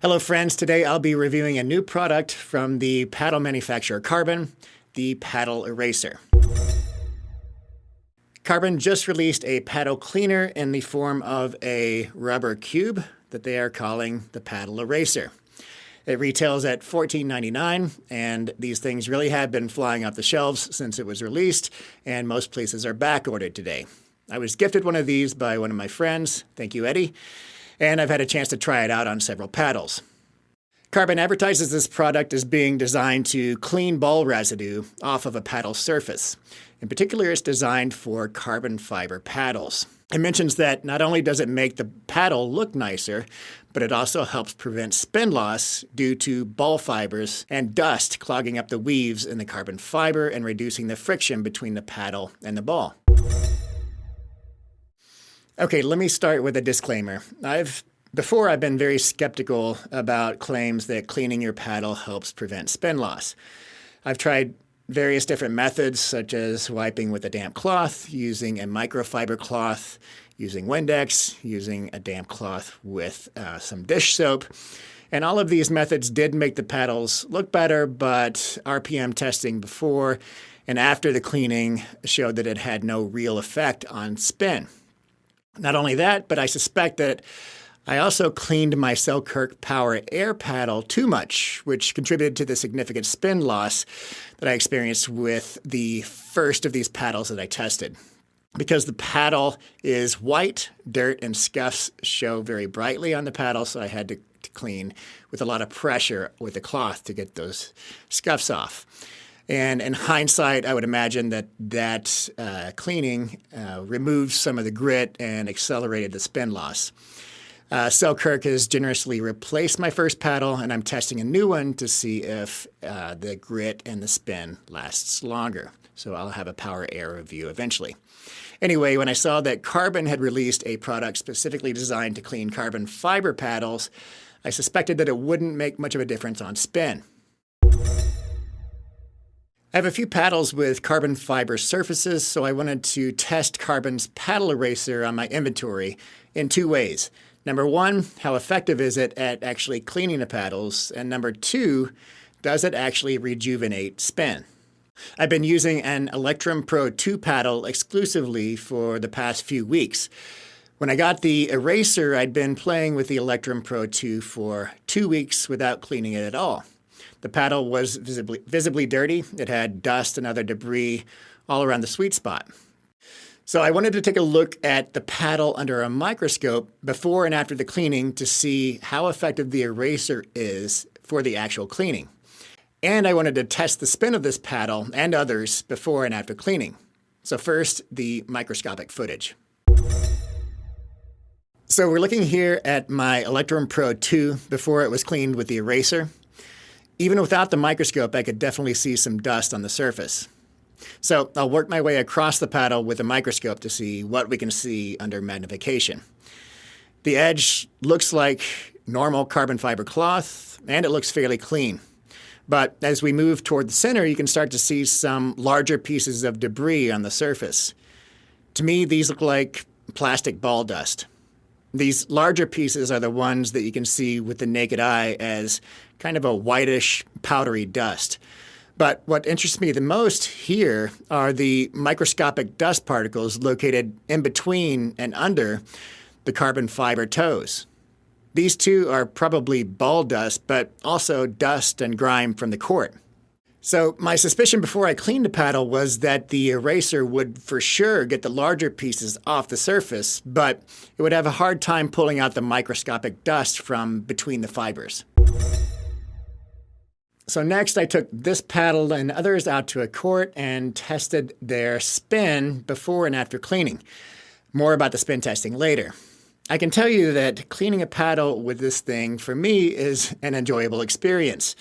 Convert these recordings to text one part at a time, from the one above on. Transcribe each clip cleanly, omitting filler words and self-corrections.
Hello friends, today I'll be reviewing a new product from the paddle manufacturer CRBN, the paddle eraser. CRBN just released a paddle cleaner in the form of a rubber cube that they are calling the paddle eraser. It retails at $14.99, and these things really have been flying off the shelves since it was released, and most places are back ordered today. I was gifted one of these by one of my friends, thank you Eddie, and I've had a chance to try it out on several paddles. CRBN advertises this product as being designed to clean ball residue off of a paddle surface. In particular, it's designed for carbon fiber paddles. It mentions that not only does it make the paddle look nicer, but it also helps prevent spin loss due to ball fibers and dust clogging up the weaves in the carbon fiber and reducing the friction between the paddle and the ball. Okay, let me start with a disclaimer. Before I've been very skeptical about claims that cleaning your paddle helps prevent spin loss. I've tried various different methods, such as wiping with a damp cloth, using a microfiber cloth, using Windex, using a damp cloth with some dish soap. And all of these methods did make the paddles look better, but RPM testing before and after the cleaning showed that it had no real effect on spin. Not only that, but I suspect that I also cleaned my Selkirk Power Air paddle too much, which contributed to the significant spin loss that I experienced with the first of these paddles that I tested. Because the paddle is white, dirt and scuffs show very brightly on the paddle, so I had to clean with a lot of pressure with the cloth to get those scuffs off. And in hindsight, I would imagine that cleaning removed some of the grit and accelerated the spin loss. Selkirk has generously replaced my first paddle, and I'm testing a new one to see if the grit and the spin lasts longer. So I'll have a Power Air review eventually. Anyway, when I saw that CRBN had released a product specifically designed to clean carbon fiber paddles, I suspected that it wouldn't make much of a difference on spin. I have a few paddles with carbon fiber surfaces, so I wanted to test CRBN's paddle eraser on my inventory in two ways. Number one, how effective is it at actually cleaning the paddles? And number two, does it actually rejuvenate spin? I've been using an Electrum Pro 2 paddle exclusively for the past few weeks. When I got the eraser, I'd been playing with the Electrum Pro 2 for 2 weeks without cleaning it at all. The paddle was visibly dirty. It had dust and other debris all around the sweet spot. So I wanted to take a look at the paddle under a microscope before and after the cleaning to see how effective the eraser is for the actual cleaning. And I wanted to test the spin of this paddle and others before and after cleaning. So first, the microscopic footage. So we're looking here at my Electrum Pro 2 before it was cleaned with the eraser. Even without the microscope, I could definitely see some dust on the surface. So I'll work my way across the paddle with a microscope to see what we can see under magnification. The edge looks like normal carbon fiber cloth, and it looks fairly clean. But as we move toward the center, you can start to see some larger pieces of debris on the surface. To me, these look like plastic ball dust. These larger pieces are the ones that you can see with the naked eye as kind of a whitish, powdery dust. But what interests me the most here are the microscopic dust particles located in between and under the carbon fiber toes. These two are probably ball dust, but also dust and grime from the court. So my suspicion before I cleaned the paddle was that the eraser would for sure get the larger pieces off the surface, but it would have a hard time pulling out the microscopic dust from between the fibers. So next I took this paddle and others out to a court and tested their spin before and after cleaning. More about the spin testing later. I can tell you that cleaning a paddle with this thing for me is an enjoyable experience.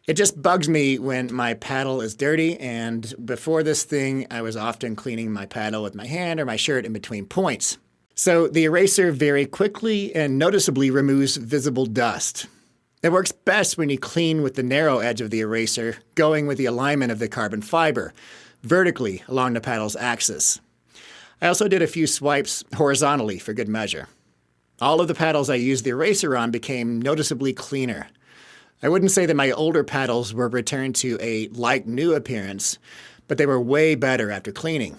It just bugs me when my paddle is dirty, and before this thing I was often cleaning my paddle with my hand or my shirt in between points. So the eraser very quickly and noticeably removes visible dust. It works best when you clean with the narrow edge of the eraser, going with the alignment of the carbon fiber, vertically along the paddle's axis. I also did a few swipes horizontally for good measure. All of the paddles I used the eraser on became noticeably cleaner. I wouldn't say that my older paddles were returned to a like-new appearance, but they were way better after cleaning.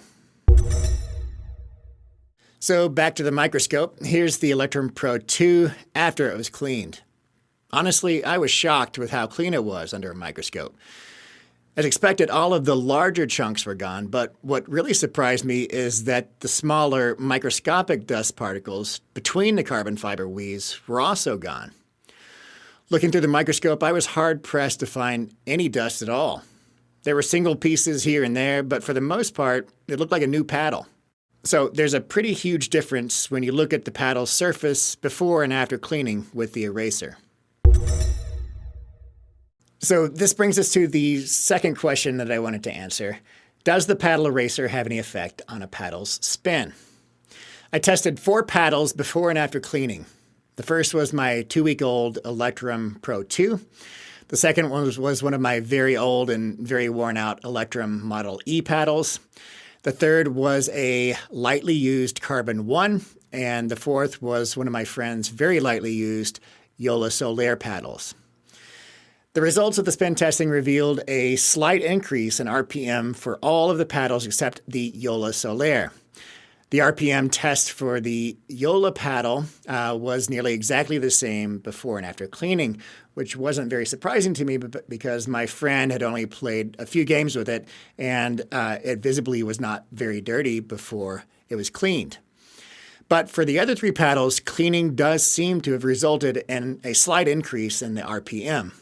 So back to the microscope. Here's the Electrum Pro 2 after it was cleaned. Honestly, I was shocked with how clean it was under a microscope. As expected, all of the larger chunks were gone, but what really surprised me is that the smaller microscopic dust particles between the carbon fiber weaves were also gone. Looking through the microscope, I was hard-pressed to find any dust at all. There were single pieces here and there, but for the most part, it looked like a new paddle. So there's a pretty huge difference when you look at the paddle's surface before and after cleaning with the eraser. So this brings us to the second question that I wanted to answer. Does the paddle eraser have any effect on a paddle's spin? I tested 4 paddles before and after cleaning. The first was my 2-week-old Electrum Pro 2. The second one was one of my very old and very worn-out Electrum Model E paddles. The third was a lightly used Carbon 1. And the fourth was one of my friend's very lightly used Yola Solaire paddles. The results of the spin testing revealed a slight increase in RPM for all of the paddles except the Yola Solaire. The RPM test for the Yola paddle was nearly exactly the same before and after cleaning, which wasn't very surprising to me because my friend had only played a few games with it and it visibly was not very dirty before it was cleaned. But for the other 3 paddles, cleaning does seem to have resulted in a slight increase in the RPM.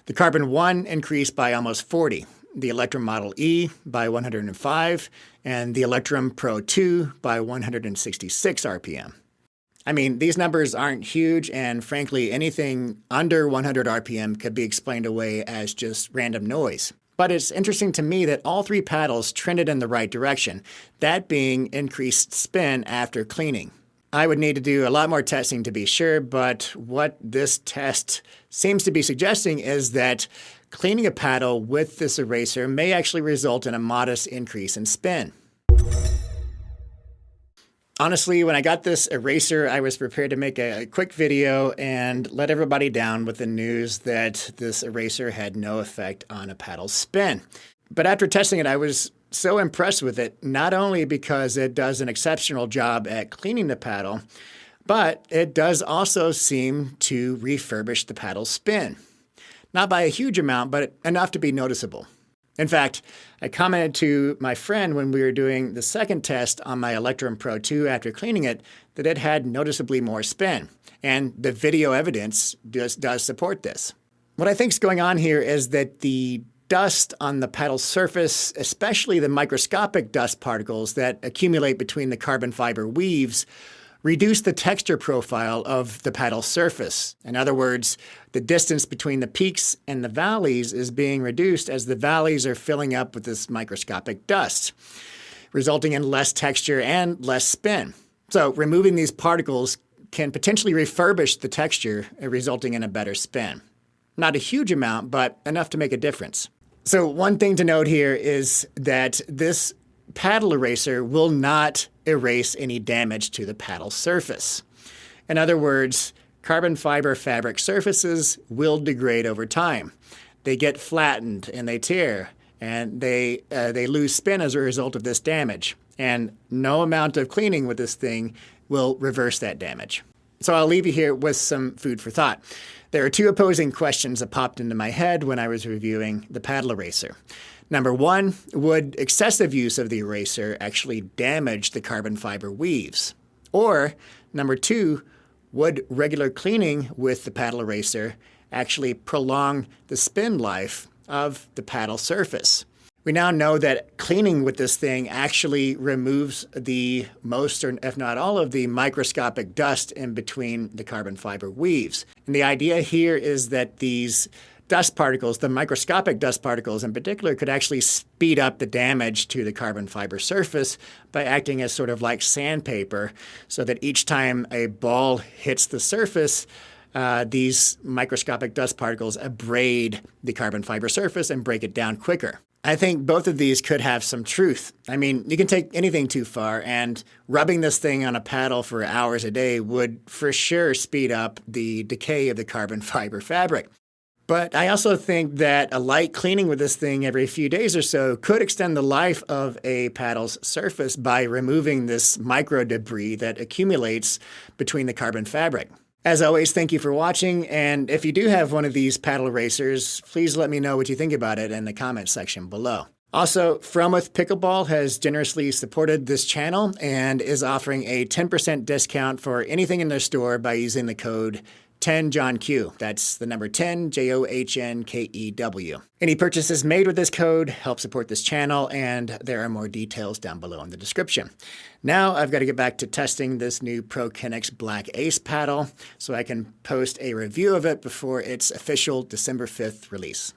The Carbon 1 increased by almost 40, the Electrum Model E by 105, and the Electrum Pro 2 by 166 RPM. I mean, these numbers aren't huge, and frankly, anything under 100 RPM could be explained away as just random noise. But it's interesting to me that all 3 paddles trended in the right direction, that being increased spin after cleaning. I would need to do a lot more testing to be sure, but what this test seems to be suggesting is that cleaning a paddle with this eraser may actually result in a modest increase in spin. Honestly, when I got this eraser, I was prepared to make a quick video and let everybody down with the news that this eraser had no effect on a paddle's spin. But after testing it, I was so impressed with it, not only because it does an exceptional job at cleaning the paddle, but it does also seem to refurbish the paddle's spin. Not by a huge amount, but enough to be noticeable. In fact, I commented to my friend when we were doing the second test on my Electrum Pro 2 after cleaning it that it had noticeably more spin, and the video evidence does support this. What I think is going on here is that the dust on the paddle surface, especially the microscopic dust particles that accumulate between the carbon fiber weaves, reduce the texture profile of the paddle surface. In other words, the distance between the peaks and the valleys is being reduced as the valleys are filling up with this microscopic dust, resulting in less texture and less spin. So removing these particles can potentially refurbish the texture, resulting in a better spin. Not a huge amount, but enough to make a difference. So one thing to note here is that this paddle eraser will not erase any damage to the paddle surface. In other words, carbon fiber fabric surfaces will degrade over time. They get flattened and they tear, and they lose spin as a result of this damage. And no amount of cleaning with this thing will reverse that damage. So I'll leave you here with some food for thought. There are 2 opposing questions that popped into my head when I was reviewing the paddle eraser. Number 1, would excessive use of the eraser actually damage the carbon fiber weaves? Or, number 2, would regular cleaning with the paddle eraser actually prolong the spin life of the paddle surface? We now know that cleaning with this thing actually removes the most, or if not all, of the microscopic dust in between the carbon fiber weaves. And the idea here is that these dust particles, the microscopic dust particles in particular, could actually speed up the damage to the carbon fiber surface by acting as sort of like sandpaper, so that each time a ball hits the surface, these microscopic dust particles abrade the carbon fiber surface and break it down quicker. I think both of these could have some truth. I mean, you can take anything too far, and rubbing this thing on a paddle for hours a day would for sure speed up the decay of the carbon fiber fabric. But I also think that a light cleaning with this thing every few days or so could extend the life of a paddle's surface by removing this micro debris that accumulates between the carbon fabric. As always, thank you for watching, and if you do have one of these paddle racers, please let me know what you think about it in the comments section below. Also, From With Pickleball has generously supported this channel and is offering a 10% discount for anything in their store by using the code 10JohnQ. That's the number 10, JOHNKEW. Any purchases made with this code help support this channel, and there are more details down below in the description. Now I've got to get back to testing this new ProKinetics Black Ace paddle so I can post a review of it before its official December 5th release.